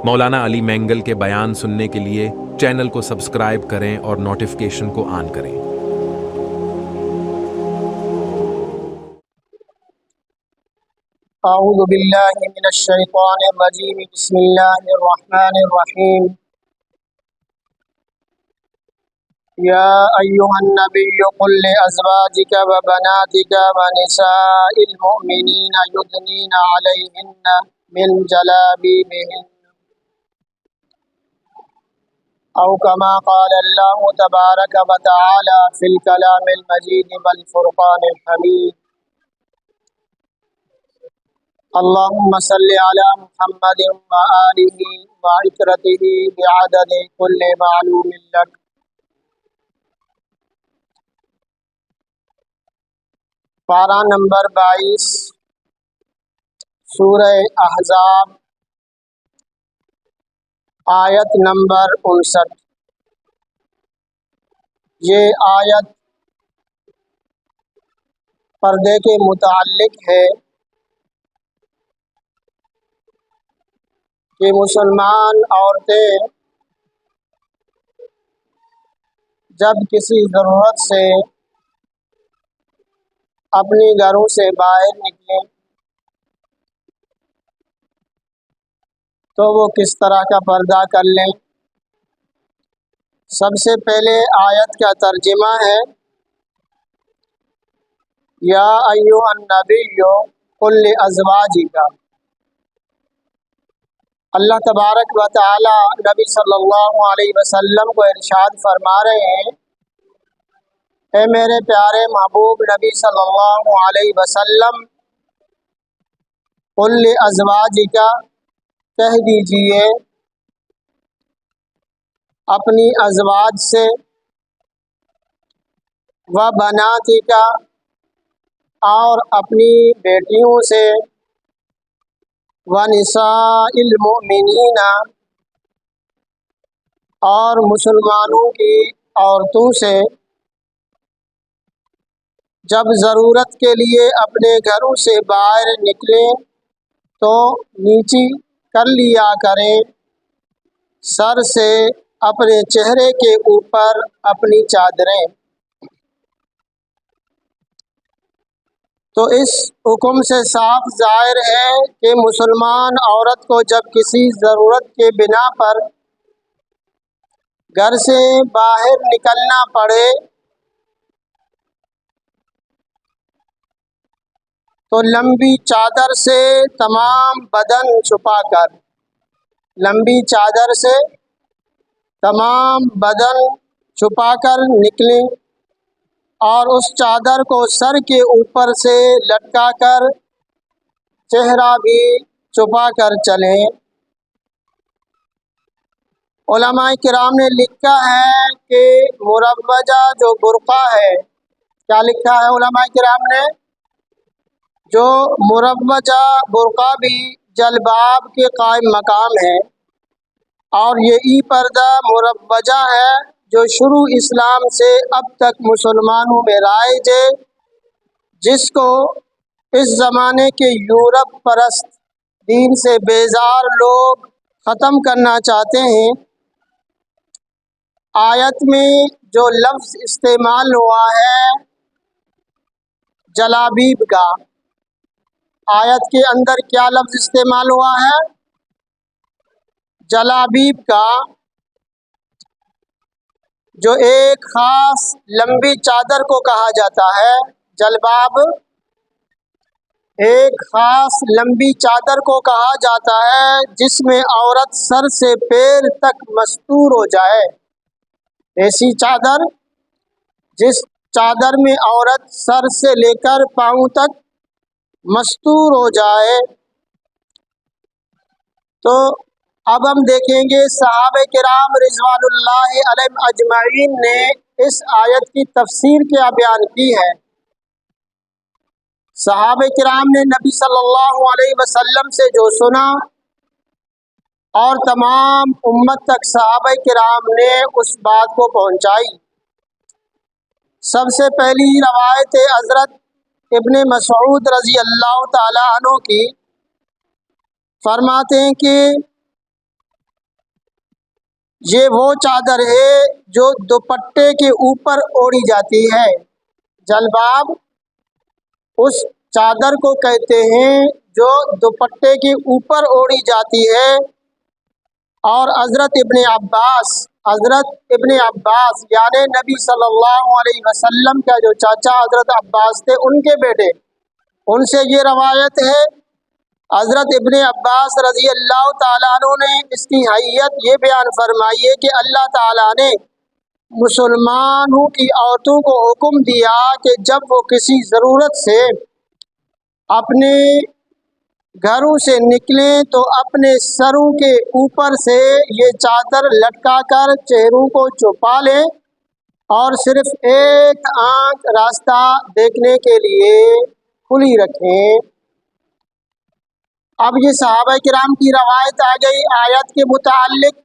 مولانا علی مینگل کے بیان سننے کے لیے چینل کو سبسکرائب کریں اور نوٹیفیکیشن کو آن کریں۔ اعوذ باللہ من الشیطان الرجیم، بسم اللہ الرحمن الرحیم۔ یا ایہا النبی قل لازواجک وبناتک ونساء المؤمنین یدنین علیہن من جلابیبہن او کما قال اللہ تبارک وتعالی فی الکلام المجید والفرقان الحمید۔ اللهم صل على محمد وآلہ وعترتہ بعدد كل معلوم لك۔ پارہ نمبر 22، سورہ احزاب، آیت نمبر 59۔ یہ آیت پردے کے متعلق ہے کہ مسلمان عورتیں جب کسی ضرورت سے اپنی گھروں سے باہر نکلیں تو وہ کس طرح کا پردہ کر لیں۔ سب سے پہلے آیت کا ترجمہ ہے یا ایھا النبی قل لازواجک۔ اللہ تبارک و تعالی نبی صلی اللہ علیہ وسلم کو ارشاد فرما رہے ہیں، اے میرے پیارے محبوب نبی صلی اللہ علیہ وسلم، قل لازواجک، کہہ دیجئے اپنی ازواج سے، وبناتک، اور اپنی بیٹیوں سے، ونساء المؤمنین، اور مسلمانوں کی عورتوں سے، جب ضرورت کے لیے اپنے گھروں سے باہر نکلیں تو نیچی کر لیا کریں، سر سے اپنے چہرے کے اوپر اپنی چادریں۔ تو اس حکم سے صاف ظاہر ہے کہ مسلمان عورت کو جب کسی ضرورت کے بنا پر گھر سے باہر نکلنا پڑے تو لمبی چادر سے تمام بدن چھپا کر، لمبی چادر سے تمام بدن چھپا کر نکلیں، اور اس چادر کو سر کے اوپر سے لٹکا کر چہرہ بھی چھپا کر چلیں۔ علماء کرام نے لکھا ہے کہ مروجہ جو برقع ہے، کیا لکھا ہے علماء کرام نے؟ جو مروجہ برقع بھی جلباب کے قائم مقام ہے، اور یہ پردہ مروجہ ہے جو شروع اسلام سے اب تک مسلمانوں میں رائج ہے، جس کو اس زمانے کے یورپ پرست دین سے بیزار لوگ ختم کرنا چاہتے ہیں۔ آیت میں جو لفظ استعمال ہوا ہے جلابیب کا، آیت کے اندر کیا لفظ استعمال ہوا ہے؟ جلابیب کا، جو ایک خاص لمبی چادر کو کہا جاتا ہے۔ جلباب ایک خاص لمبی چادر کو کہا جاتا ہے جس میں عورت سر سے پیر تک مستور ہو جائے، ایسی چادر جس چادر میں عورت سر سے لے کر پاؤں تک مستور ہو جائے۔ تو اب ہم دیکھیں گے صحابہ کرام رضوان اللہ علیہم اجمعین نے اس آیت کی تفسیر کیا بیان کی ہے۔ صحابہ کرام نے نبی صلی اللہ علیہ وسلم سے جو سنا اور تمام امت تک صحابہ کرام نے اس بات کو پہنچائی۔ سب سے پہلی روایت حضرت ابن مسعود رضی اللہ تعالی عنہ کی، فرماتے ہیں کہ یہ وہ چادر ہے جو دوپٹے کے اوپر اوڑھی جاتی ہے۔ جلباب اس چادر کو کہتے ہیں جو دوپٹے کے اوپر اوڑھی جاتی ہے۔ اور حضرت ابن عباس یعنی نبی صلی اللہ علیہ وسلم کا جو چاچا حضرت عباس تھے، ان کے بیٹے، ان سے یہ روایت ہے، حضرت ابن عباس رضی اللہ تعالیٰ عنہ نے اس کی حیت یہ بیان فرمائی ہے کہ اللہ تعالیٰ نے مسلمانوں کی عورتوں کو حکم دیا کہ جب وہ کسی ضرورت سے اپنے گھروں سے نکلیں تو اپنے سروں کے اوپر سے یہ چادر لٹکا کر چہروں کو چھپا لیں اور صرف ایک آنکھ راستہ دیکھنے کے لیے کھلی رکھیں۔ اب یہ صحابہ کرام کی روایت آ گئی آیت کے متعلق۔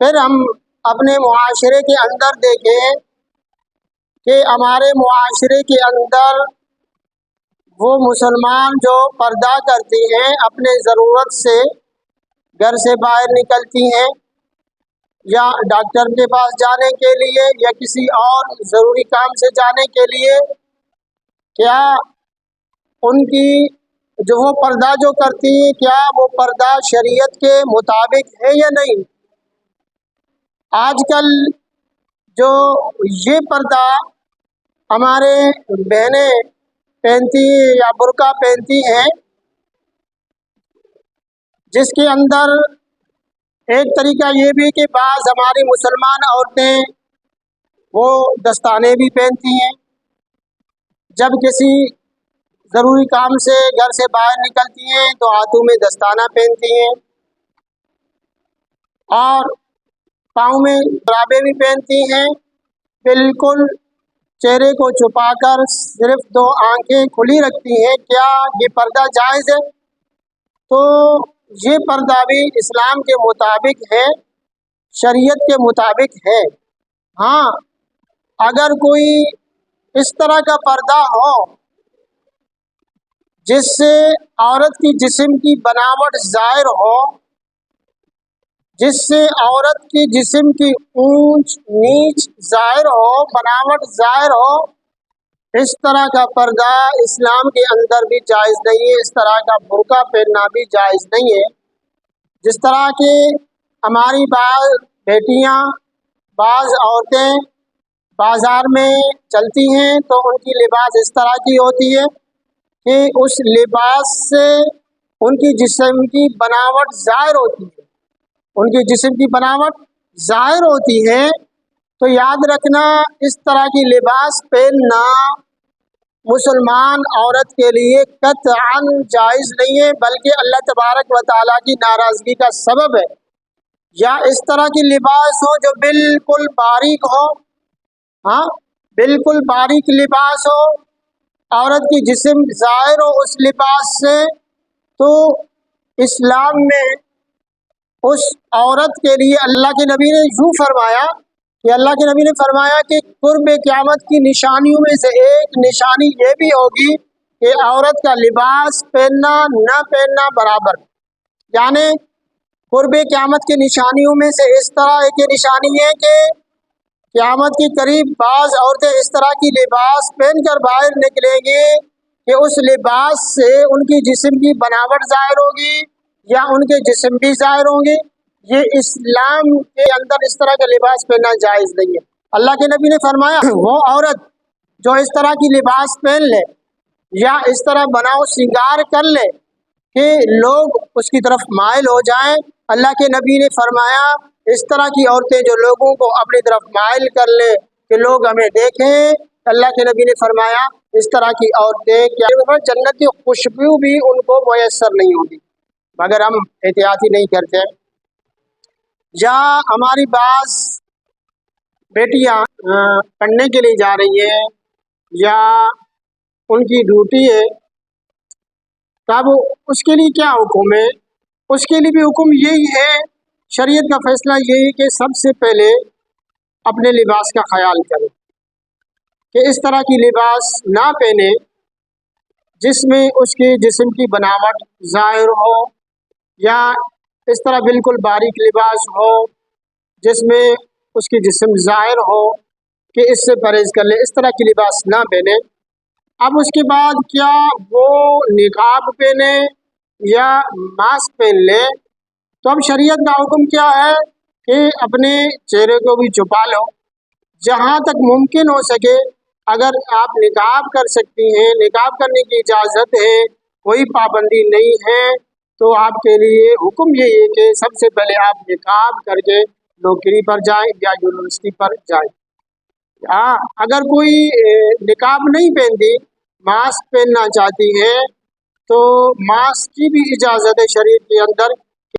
پھر ہم اپنے معاشرے کے اندر دیکھیں کہ ہمارے معاشرے کے اندر وہ مسلمان جو پردہ کرتی ہیں، اپنے ضرورت سے گھر سے باہر نکلتی ہیں یا ڈاکٹر کے پاس جانے کے لیے یا کسی اور ضروری کام سے جانے کے لیے، کیا ان کی جو وہ پردہ جو کرتی ہیں، کیا وہ پردہ شریعت کے مطابق ہے یا نہیں؟ آج کل جو یہ پردہ ہمارے بہنیں پہنتی یا برقع پہنتی ہیں، جس کے اندر ایک طریقہ یہ بھی کہ بعض ہماری مسلمان عورتیں وہ دستانے بھی پہنتی ہیں، جب کسی ضروری کام سے گھر سے باہر نکلتی ہیں تو ہاتھوں میں دستانہ پہنتی ہیں اور پاؤں میں جرابیں بھی پہنتی ہیں، بالکل چہرے کو چھپا کر صرف 2 آنکھیں کھلی رکھتی ہیں۔ کیا یہ پردہ جائز ہے؟ تو یہ پردہ بھی اسلام کے مطابق ہے، شریعت کے مطابق ہے۔ ہاں، اگر کوئی اس طرح کا پردہ ہو جس سے عورت کی جسم کی بناوٹ ظاہر ہو، جس سے عورت کی جسم کی اونچ نیچ ظاہر ہو، بناوٹ ظاہر ہو، اس طرح کا پردہ اسلام کے اندر بھی جائز نہیں ہے، اس طرح کا برقع پہننا بھی جائز نہیں ہے۔ جس طرح کہ ہماری بعض بیٹیاں، بعض عورتیں بازار میں چلتی ہیں تو ان کی لباس اس طرح کی ہوتی ہے کہ اس لباس سے ان کی جسم کی بناوٹ ظاہر ہوتی ہے، ان کی جسم کی بناوٹ ظاہر ہوتی ہے۔ تو یاد رکھنا، اس طرح کی لباس پہننا مسلمان عورت کے لیے قطعاً جائز نہیں ہے، بلکہ اللہ تبارک و تعالیٰ کی ناراضگی کا سبب ہے۔ یا اس طرح کی لباس ہو جو بالکل باریک ہو، ہاں بالکل باریک لباس ہو، عورت کی جسم ظاہر ہو اس لباس سے، تو اسلام میں اس عورت کے لیے اللہ کے نبی نے یوں فرمایا کہ اللہ کے نبی نے فرمایا کہ قرب قیامت کی نشانیوں میں سے ایک نشانی یہ بھی ہوگی کہ عورت کا لباس پہننا نہ پہننا برابر، یعنی قرب قیامت کی نشانیوں میں سے اس طرح ایک نشانی ہے کہ قیامت کے قریب بعض عورتیں اس طرح کی لباس پہن کر باہر نکلیں گی کہ اس لباس سے ان کی جسم کی بناوٹ ظاہر ہوگی یا ان کے جسم بھی ظاہر ہوں گے۔ یہ اسلام کے اندر اس طرح کا لباس پہننا جائز نہیں ہے۔ اللہ کے نبی نے فرمایا وہ عورت جو اس طرح کی لباس پہن لے یا اس طرح بناؤ سنگار کر لے کہ لوگ اس کی طرف مائل ہو جائیں، اللہ کے نبی نے فرمایا اس طرح کی عورتیں جو لوگوں کو اپنی طرف مائل کر لے کہ لوگ ہمیں دیکھیں، اللہ کے نبی نے فرمایا اس طرح کی عورتیں کیا جنت کی خوشبو بھی ان کو میسر نہیں ہوگی مگر ہم احتیاطی نہیں کرتے۔ یا ہماری بعض بیٹیاں پڑھنے کے لیے جا رہی ہیں یا ان کی ڈیوٹی ہے، تب اس کے لیے کیا حکم ہے؟ اس کے لیے بھی حکم یہی ہے، شریعت کا فیصلہ یہی ہے کہ سب سے پہلے اپنے لباس کا خیال کرے کہ اس طرح کی لباس نہ پہنے جس میں اس کے جسم کی بناوٹ ظاہر ہو، یا اس طرح بالکل باریک لباس ہو جس میں اس کی جسم ظاہر ہو کہ اس سے پرہیز کر لے، اس طرح کی لباس نہ پہنے۔ اب اس کے بعد کیا وہ نقاب پہنے یا ماسک پہن لے؟ تو اب شریعت کا حکم کیا ہے کہ اپنے چہرے کو بھی چھپا لو جہاں تک ممکن ہو سکے۔ اگر آپ نقاب کر سکتی ہیں، نقاب کرنے کی اجازت ہے، کوئی پابندی نہیں ہے، تو آپ کے لیے حکم یہی ہے کہ سب سے پہلے آپ نقاب کر کے نوکری پر جائیں یا یونیورسٹی پر جائیں۔ اگر کوئی نقاب نہیں پہنتی، ماسک پہننا چاہتی ہے، تو ماسک کی بھی اجازت ہے شریعت کے اندر